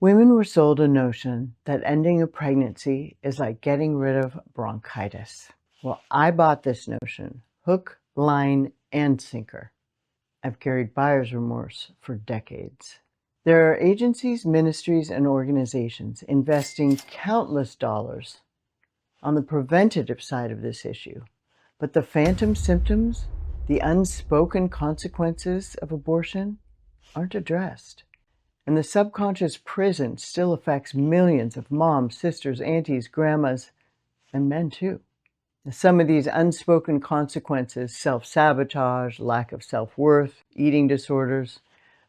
Women were sold a notion that ending a pregnancy is like getting rid of bronchitis. Well, I bought this notion, hook, line, and sinker. I've carried buyer's remorse for decades. There are agencies, ministries, and organizations investing countless dollars on the preventative side of this issue. But the phantom symptoms, the unspoken consequences of abortion, aren't addressed. And the subconscious prison still affects millions of moms, sisters, aunties, grandmas, and men too. Some of these unspoken consequences, self-sabotage, lack of self-worth, eating disorders,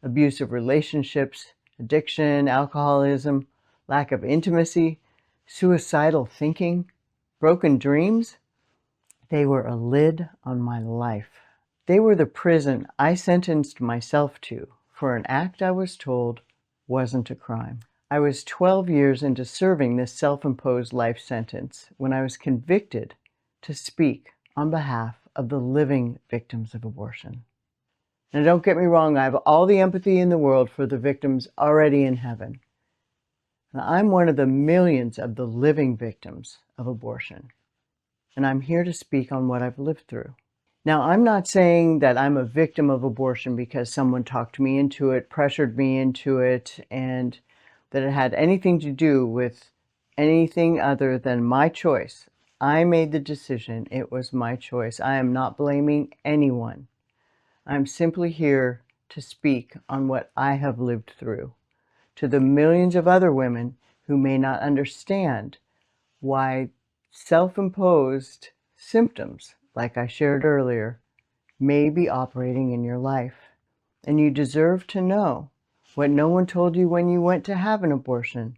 abusive relationships, addiction, alcoholism, lack of intimacy, suicidal thinking, broken dreams, they were a lid on my life. They were the prison I sentenced myself to for an act I was told wasn't a crime. I was 12 years into serving this self-imposed life sentence when I was convicted to speak on behalf of the living victims of abortion. Now, don't get me wrong, I have all the empathy in the world for the victims already in heaven. Now, I'm one of the millions of the living victims of abortion, and I'm here to speak on what I've lived through. Now, I'm not saying that I'm a victim of abortion because someone talked me into it, pressured me into it, and that it had anything to do with anything other than my choice. I made the decision. It was my choice. I am not blaming anyone. I'm simply here to speak on what I have lived through to the millions of other women who may not understand why self-imposed symptoms, like I shared earlier, may be operating in your life. And you deserve to know what no one told you when you went to have an abortion,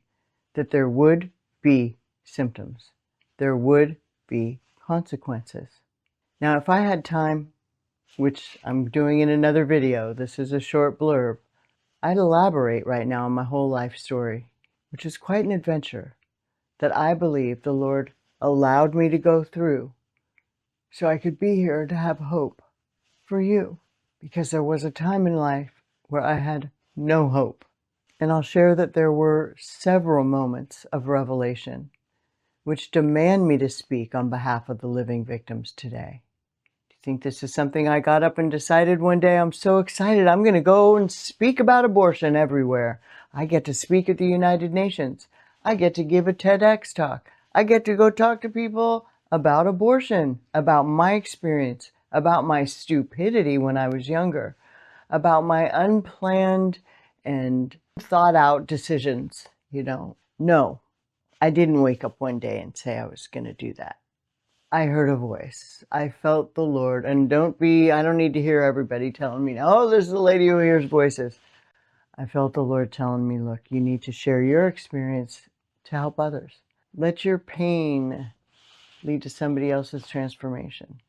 that there would be symptoms. There would be consequences. Now, if I had time, which I'm doing in another video, this is a short blurb, I'd elaborate right now on my whole life story, which is quite an adventure that I believe the Lord allowed me to go through so I could be here to have hope for you, because there was a time in life where I had no hope. And I'll share that there were several moments of revelation which demand me to speak on behalf of the living victims today. Do you think this is something I got up and decided one day? I'm so excited, I'm going to go and speak about abortion everywhere. I get to speak at the United Nations. I get to give a TEDx talk. I get to go talk to people about abortion, about my experience, about my stupidity when I was younger, about my unplanned and thought out decisions, No, I didn't wake up one day and say I was going to do that. I heard a voice. I felt the Lord. And I don't need to hear everybody telling me, oh, this is the lady who hears voices. I felt the Lord telling me, look, you need to share your experience to help others. Let your pain lead to somebody else's transformation.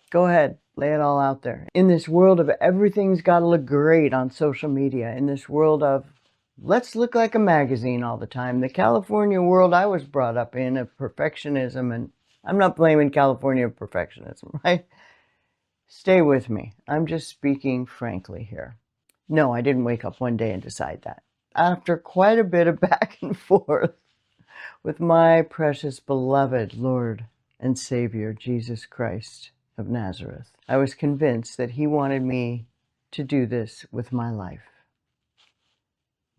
Go ahead, lay it all out there. In this world of everything's got to look great on social media, in this world of let's look like a magazine all the time, the California world I was brought up in of perfectionism, and I'm not blaming California for perfectionism, right? Stay with me. I'm just speaking frankly here. No, I didn't wake up one day and decide that. After quite a bit of back and forth with my precious beloved Lord and Savior, Jesus Christ of Nazareth, I was convinced that He wanted me to do this with my life.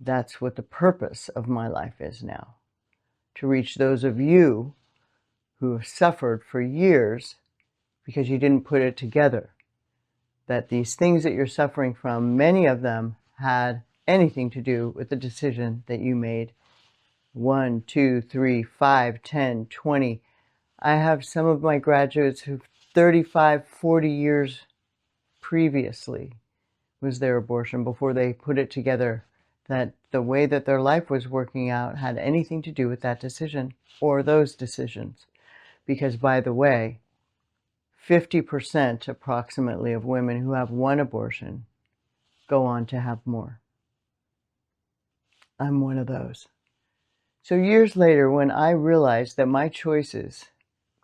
That's what the purpose of my life is now. To reach those of you who have suffered for years because you didn't put it together. That these things that you're suffering from, many of them had anything to do with the decision that you made 1, 2, 3, 5, 10, 20. I have some of my graduates who 35, 40 years previously was their abortion before they put it together, that the way that their life was working out had anything to do with that decision or those decisions. Because, by the way, 50% approximately of women who have one abortion go on to have more. I'm one of those. So years later, when I realized that my choices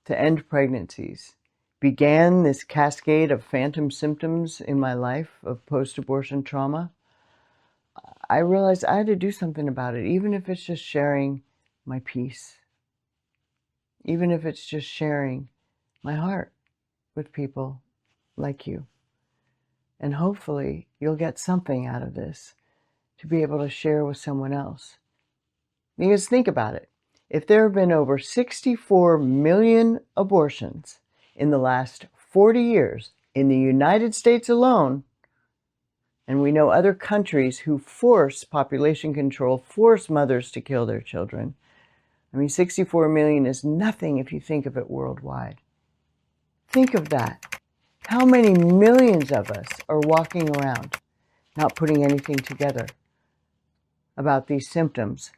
to end pregnancies began this cascade of phantom symptoms in my life of post-abortion trauma, I realized I had to do something about it, even if it's just sharing my peace, even if it's just sharing my heart with people like you. And hopefully you'll get something out of this to be able to share with someone else. Because think about it. If there have been over 64 million abortions in the last 40 years in the United States alone, and we know other countries who force population control, force mothers to kill their children. I mean, 64 million is nothing if you think of it worldwide. Think of that. How many millions of us are walking around not putting anything together about these symptoms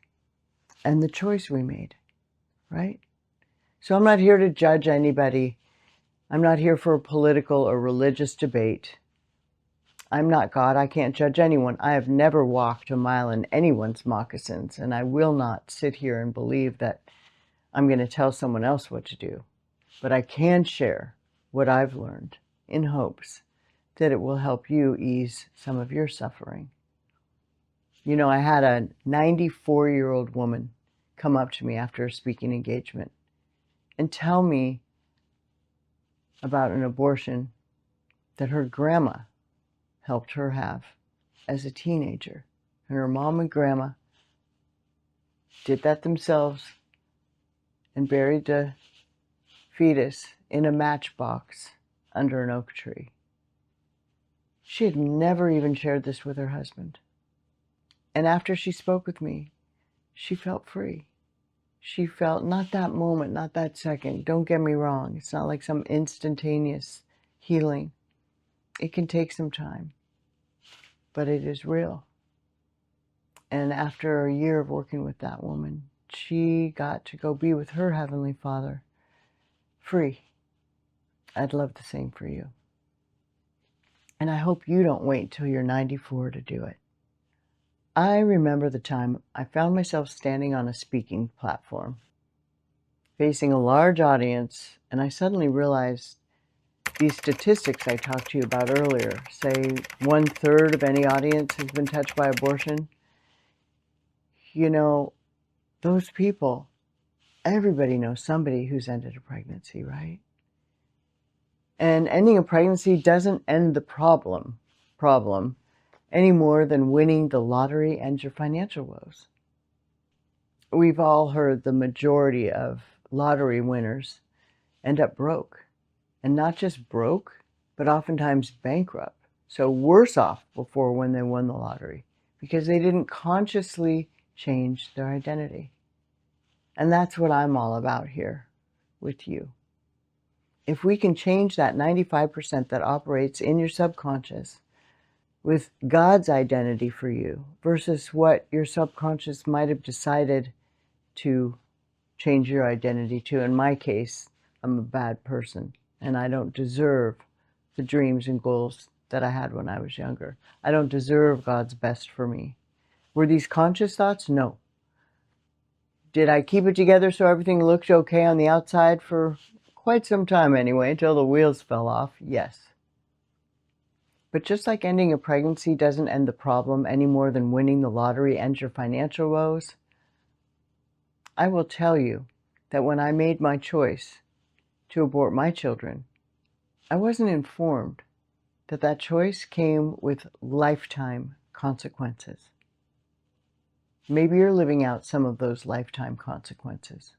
and the choice we made, right? So I'm not here to judge anybody. I'm not here for a political or religious debate. I'm not God. I can't judge anyone. I have never walked a mile in anyone's moccasins, and I will not sit here and believe that I'm going to tell someone else what to do. But I can share what I've learned in hopes that it will help you ease some of your suffering. You know, I had a 94-year-old woman come up to me after a speaking engagement and tell me about an abortion that her grandma helped her have as a teenager. And her mom and grandma did that themselves and buried the fetus in a matchbox under an oak tree. She had never even shared this with her husband. And after she spoke with me, she felt free. She felt, not that moment, not that second. Don't get me wrong. It's not like some instantaneous healing. It can take some time, but it is real. And after a year of working with that woman, she got to go be with her Heavenly Father, free. I'd love the same for you. And I hope you don't wait till you're 94 to do it. I remember the time I found myself standing on a speaking platform, facing a large audience, and I suddenly realized these statistics I talked to you about earlier, say 1/3 of any audience has been touched by abortion. You know, those people, everybody knows somebody who's ended a pregnancy, right? And ending a pregnancy doesn't end the problem any more than winning the lottery ends your financial woes. We've all heard the majority of lottery winners end up broke. And not just broke, but oftentimes bankrupt. So worse off before when they won the lottery because they didn't consciously change their identity. And that's what I'm all about here with you. If we can change that 95% that operates in your subconscious with God's identity for you versus what your subconscious might have decided to change your identity to. In my case, I'm a bad person and I don't deserve the dreams and goals that I had when I was younger. I don't deserve God's best for me. Were these conscious thoughts? No. Did I keep it together so everything looked okay on the outside for quite some time anyway, until the wheels fell off? Yes. But just like ending a pregnancy doesn't end the problem any more than winning the lottery ends your financial woes, I will tell you that when I made my choice to abort my children, I wasn't informed that that choice came with lifetime consequences. Maybe you're living out some of those lifetime consequences.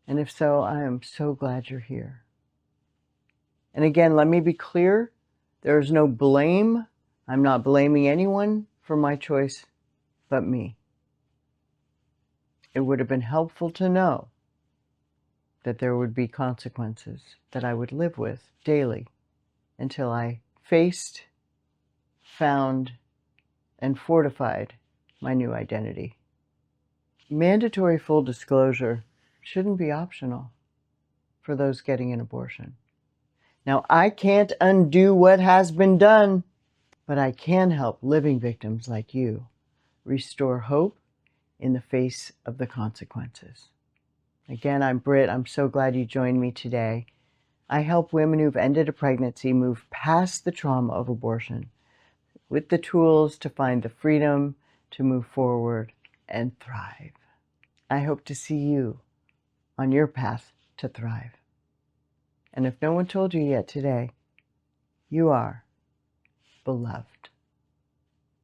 And if so, I am so glad you're here. And again, let me be clear. There is no blame. I'm not blaming anyone for my choice but me. It would have been helpful to know that there would be consequences that I would live with daily until I faced, found, and fortified my new identity. Mandatory full disclosure shouldn't be optional for those getting an abortion. Now, I can't undo what has been done, but I can help living victims like you restore hope in the face of the consequences. Again, I'm Britt. I'm so glad you joined me today. I help women who've ended a pregnancy move past the trauma of abortion with the tools to find the freedom to move forward and thrive. I hope to see you on your path to thrive. And if no one told you yet today, you are beloved.